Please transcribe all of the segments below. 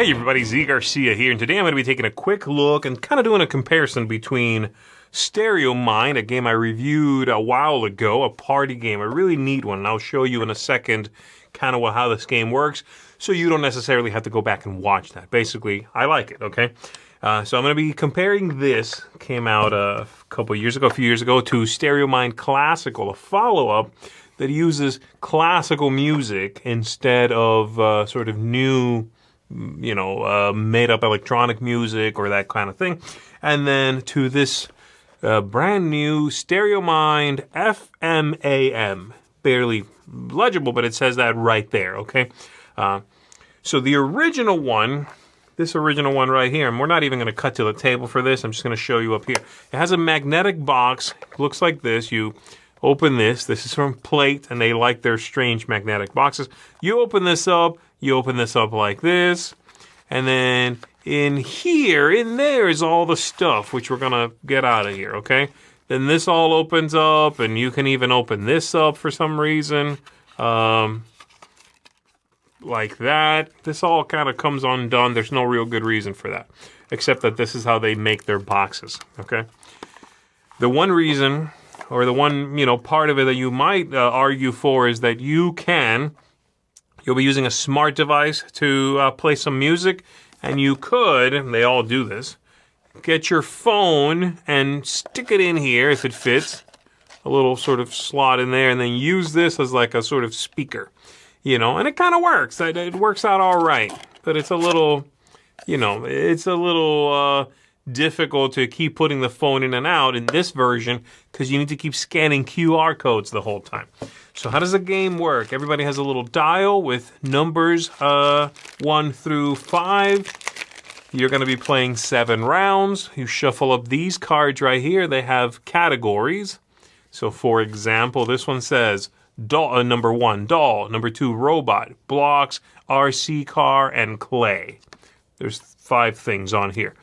Hey everybody, Z Garcia here, and today I'm going to be taking a quick look and kind of doing a comparison between Stereo Mind, a game I reviewed a while ago, a party game, a really neat one, and I'll show you in a second kind of how this game works, so you don't necessarily have to go back and watch that. Basically, I like it, okay? So I'm going to be comparing this, came out a few years ago, to Stereo Mind Classical, a follow-up that uses classical music instead of sort of new, made-up electronic music or that kind of thing. And then to this brand new Stereo Mind FMAM. Barely legible, but it says that right there, okay? So the original one, this original one right here, and we're not even going to cut to the table for this. I'm just going to show you up here. It has a magnetic box. It looks like this. You open this. This is from Plate, and they like their strange magnetic boxes. You open this up. You open this up like this. And then in here, in there is all the stuff, which we're going to get out of here, okay? Then this all opens up, and you can even open this up for some reason. Like that. This all kind of comes undone. There's no real good reason for that, except that this is how they make their boxes, okay? The one reason, or the one, part of it that you might argue for is that you'll be using a smart device to play some music, and you could, and they all do this, get your phone and stick it in here if it fits, a little sort of slot in there, and then use this as like a sort of speaker, and it kind of works. It works out all right, but it's a little, difficult to keep putting the phone in and out in this version because you need to keep scanning QR codes the whole time. So how does the game work? Everybody has a little dial with numbers 1 through 5. You're going to be playing 7 rounds. You shuffle up these cards right here. They have categories. So for example, this one says doll, number 1, doll. Number 2, robot. Blocks, RC car, and clay. There's 5 things on here.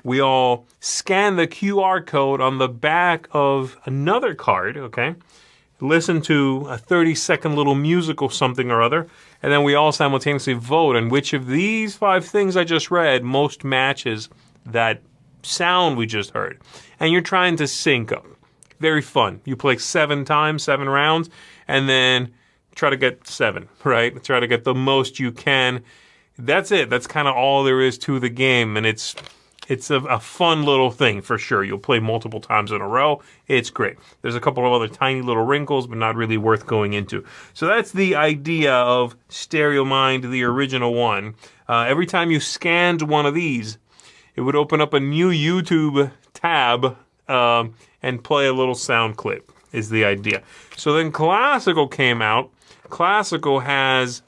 We all scan the QR code on the back of another card, okay? Listen to a 30-second little musical something or other, and then we all simultaneously vote on which of these 5 things I just read most matches that sound we just heard. And you're trying to sync up. Very fun. You play 7 times, 7 rounds, and then try to get 7, right? Try to get the most you can. That's it. That's kind of all there is to the game, and it's a fun little thing for sure. You'll play multiple times in a row. It's great. There's a couple of other tiny little wrinkles, but not really worth going into. So that's the idea of Stereo Mind, the original one. Every time you scanned one of these, it would open up a new YouTube tab and play a little sound clip, is the idea. So then Classical came out. Classical has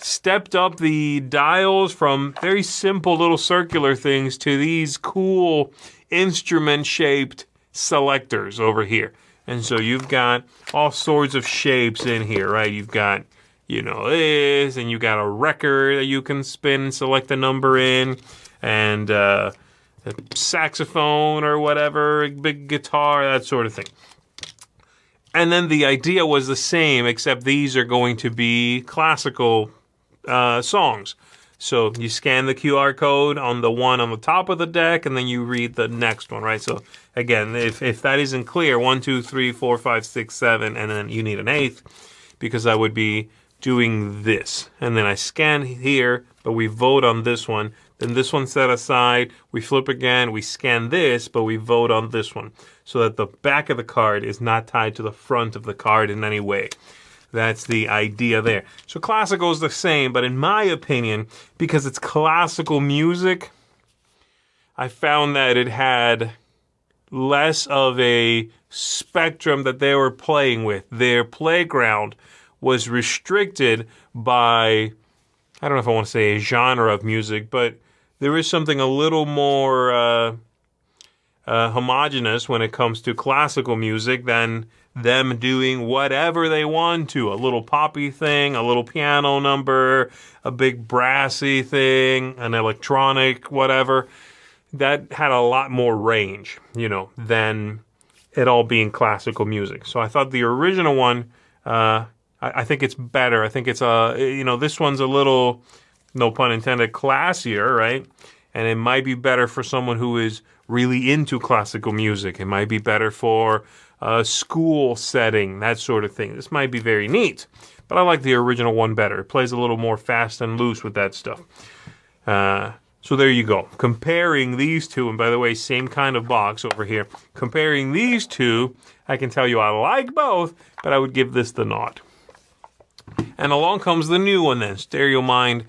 stepped up the dials from very simple little circular things to these cool instrument-shaped selectors over here. And so you've got all sorts of shapes in here, right? You've got, this, and you've got a record that you can spin and select a number in, and a saxophone or whatever, a big guitar, that sort of thing. And then the idea was the same, except these are going to be classical songs. So you scan the QR code on the one on the top of the deck, and then you read the next one, right? So again, if that isn't clear, 1, 2, 3, 4, 5, 6, 7, and then you need an 8th, because I would be doing this. And then I scan here, but we vote on this one. Then this one's set aside. We flip again. We scan this, but we vote on this one, so that the back of the card is not tied to the front of the card in any way. That's the idea there. So classical is the same, but in my opinion, because it's classical music, I found that it had less of a spectrum that they were playing with. Their playground was restricted by, I don't know if I want to say a genre of music, but there is something a little more homogeneous when it comes to classical music than them doing whatever they want to. A little poppy thing, a little piano number, a big brassy thing, an electronic whatever. That had a lot more range, than it all being classical music. So I thought the original one, I think it's better. I think it's this one's a little no pun intended, classier, right? And it might be better for someone who is really into classical music. It might be better for a school setting, that sort of thing. This might be very neat, but I like the original one better. It plays a little more fast and loose with that stuff. So there you go. Comparing these two, and by the way, same kind of box over here. Comparing these two, I can tell you I like both, but I would give this the nod. And along comes the new one then, Stereo Mind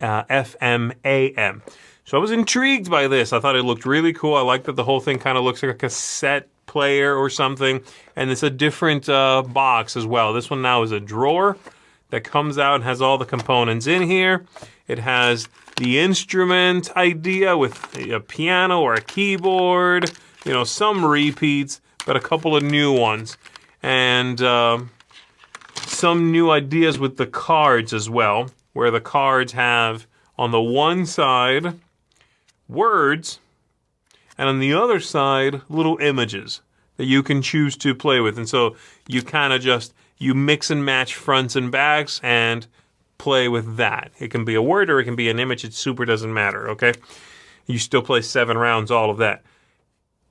FM AM. So I was intrigued by this. I thought it looked really cool. I like that the whole thing kind of looks like a cassette player or something. And it's a different box as well. This one now is a drawer that comes out and has all the components in here. It has the instrument idea with a piano or a keyboard, you know, some repeats, but a couple of new ones. And some new ideas with the cards as well, where the cards have on the one side words, and on the other side little images that you can choose to play with. And so you kind of you mix and match fronts and backs and play with that. It can be a word or it can be an image. It super doesn't matter, okay? You still play 7 rounds, all of that.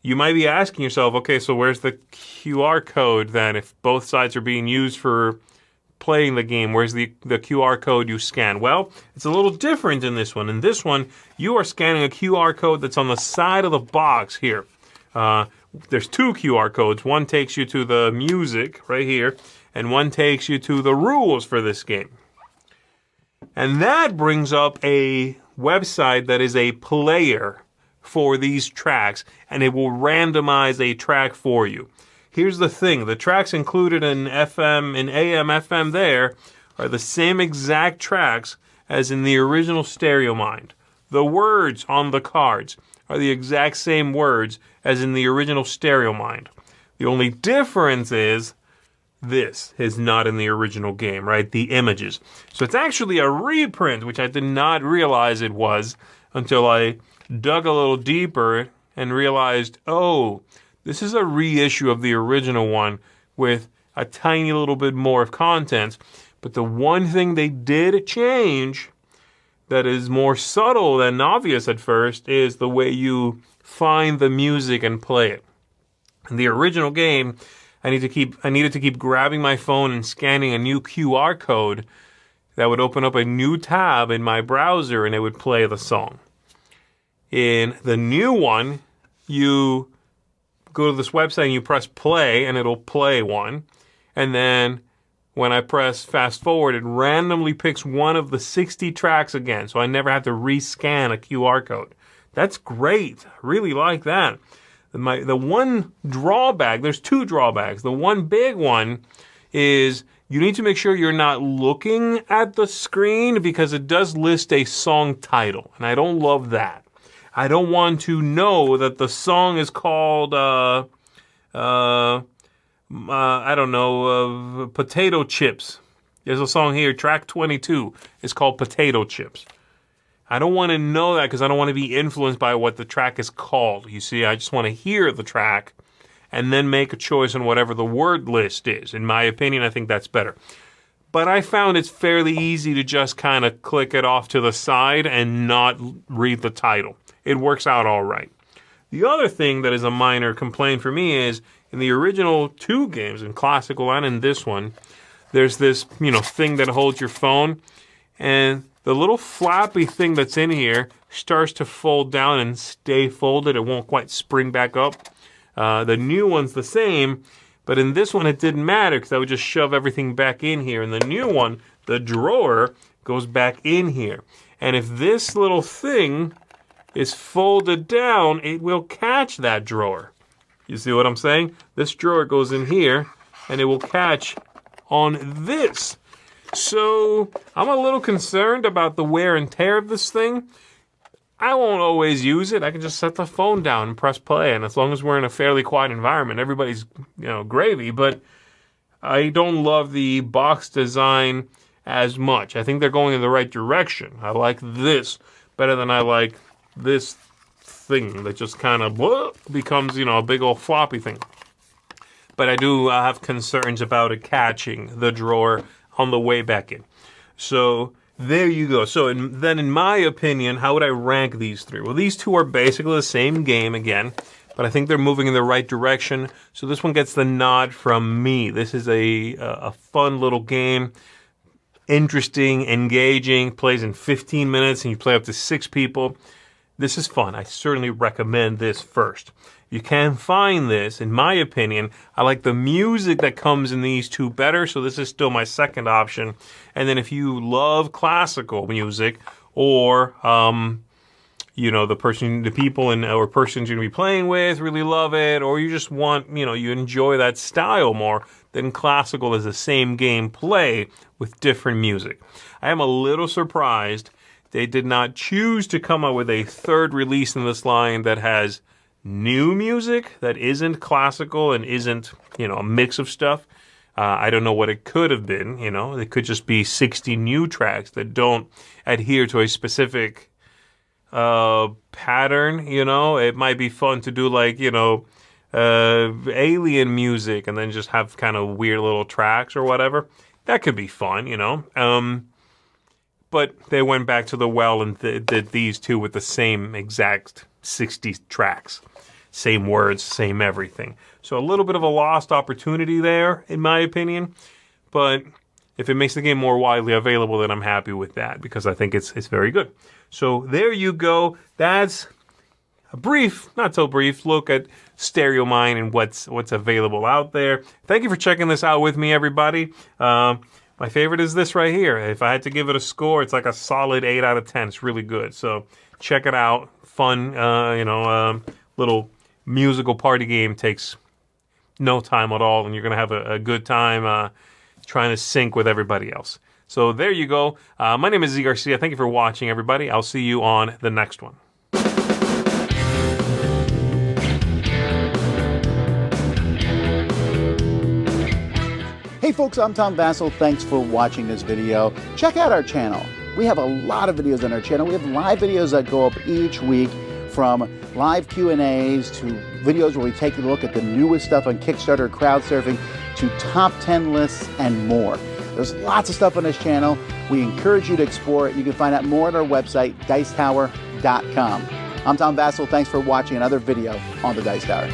You might be asking yourself, okay, so where's the QR code then? If both sides are being used for playing the game, where's the QR code you scan? Well, it's a little different in this one. In this one, you are scanning a QR code that's on the side of the box here. There's 2 QR codes. One takes you to the music right here, and one takes you to the rules for this game. And that brings up a website that is a player for these tracks, and it will randomize a track for you. Here's the thing. The tracks included in FM, in AM, FM there are the same exact tracks as in the original Stereo Mind. The words on the cards are the exact same words as in the original Stereo Mind. The only difference is this is not in the original game, right? The images. So it's actually a reprint, which I did not realize it was until I dug a little deeper and realized, oh, this is a reissue of the original one with a tiny little bit more of content. But the one thing they did change that is more subtle than obvious at first is the way you find the music and play it. In the original game, I needed to keep grabbing my phone and scanning a new QR code that would open up a new tab in my browser and it would play the song. In the new one, you go to this website and you press play and it'll play one. And then when I press fast forward, it randomly picks one of the 60 tracks again. So I never have to rescan a QR code. That's great. I really like that. The one drawback, there's 2 drawbacks. The one big one is you need to make sure you're not looking at the screen because it does list a song title. And I don't love that. I don't want to know that the song is called, I don't know, Potato Chips. There's a song here, track 22. It's called Potato Chips. I don't want to know that because I don't want to be influenced by what the track is called. You see, I just want to hear the track and then make a choice on whatever the word list is. In my opinion, I think that's better. But I found it's fairly easy to just kind of click it off to the side and not read the title. It works out all right. The other thing that is a minor complaint for me is in the original 2 games, in Classical and in this one, there's this, thing that holds your phone, and the little flappy thing that's in here starts to fold down and stay folded. It won't quite spring back up. The new one's the same, but in this one it didn't matter because I would just shove everything back in here. In the new one, the drawer goes back in here. And if this little thing is folded down, it will catch that drawer. You see what I'm saying? This drawer goes in here, and it will catch on this. So I'm a little concerned about the wear and tear of this thing. I won't always use it. I can just set the phone down and press play, and as long as we're in a fairly quiet environment, everybody's gravy. But I don't love the box design as much. I think they're going in the right direction. I like this better than I like this thing that just kind of becomes, a big old floppy thing. But I do have concerns about it catching the drawer on the way back in. So There you go. So then in my opinion, how would I rank these three? Well, these two are basically the same game again, but I think they're moving in the right direction. So this one gets the nod from me. This is a fun little game. Interesting, engaging, plays in 15 minutes, and you play up to 6 people. This is fun. I certainly recommend this first. You can find this, in my opinion. I like the music that comes in these two better, so this is still my second option. And then if you love classical music, or the people or persons you're gonna be playing with really love it, or you just want, you enjoy that style more, then classical is the same gameplay with different music. I am a little surprised they did not choose to come out with a third release in this line that has new music that isn't classical and isn't, a mix of stuff. I don't know what it could have been, It could just be 60 new tracks that don't adhere to a specific pattern, It might be fun to do like, alien music and then just have kind of weird little tracks or whatever. That could be fun, But they went back to the well and did these two with the same exact 60 tracks. Same words, same everything. So a little bit of a lost opportunity there, in my opinion. But if it makes the game more widely available, then I'm happy with that because I think it's very good. So there you go. That's a brief, not so brief, look at Stereo Mind and what's available out there. Thank you for checking this out with me, everybody. My favorite is this right here. If I had to give it a score, it's like a solid 8 out of 10. It's really good. So check it out. Fun, little musical party game. Takes no time at all, and you're going to have a good time trying to sync with everybody else. So there you go. My name is Z Garcia. Thank you for watching, everybody. I'll see you on the next one. Hey folks, I'm Tom Vassell. Thanks for watching this video. Check out our channel. We have a lot of videos on our channel. We have live videos that go up each week, from live Q&As to videos where we take a look at the newest stuff on Kickstarter, crowdsurfing, to top 10 lists and more. There's lots of stuff on this channel. We encourage you to explore it. You can find out more at our website, dicetower.com. I'm Tom Vassell. Thanks for watching another video on the Dice Tower.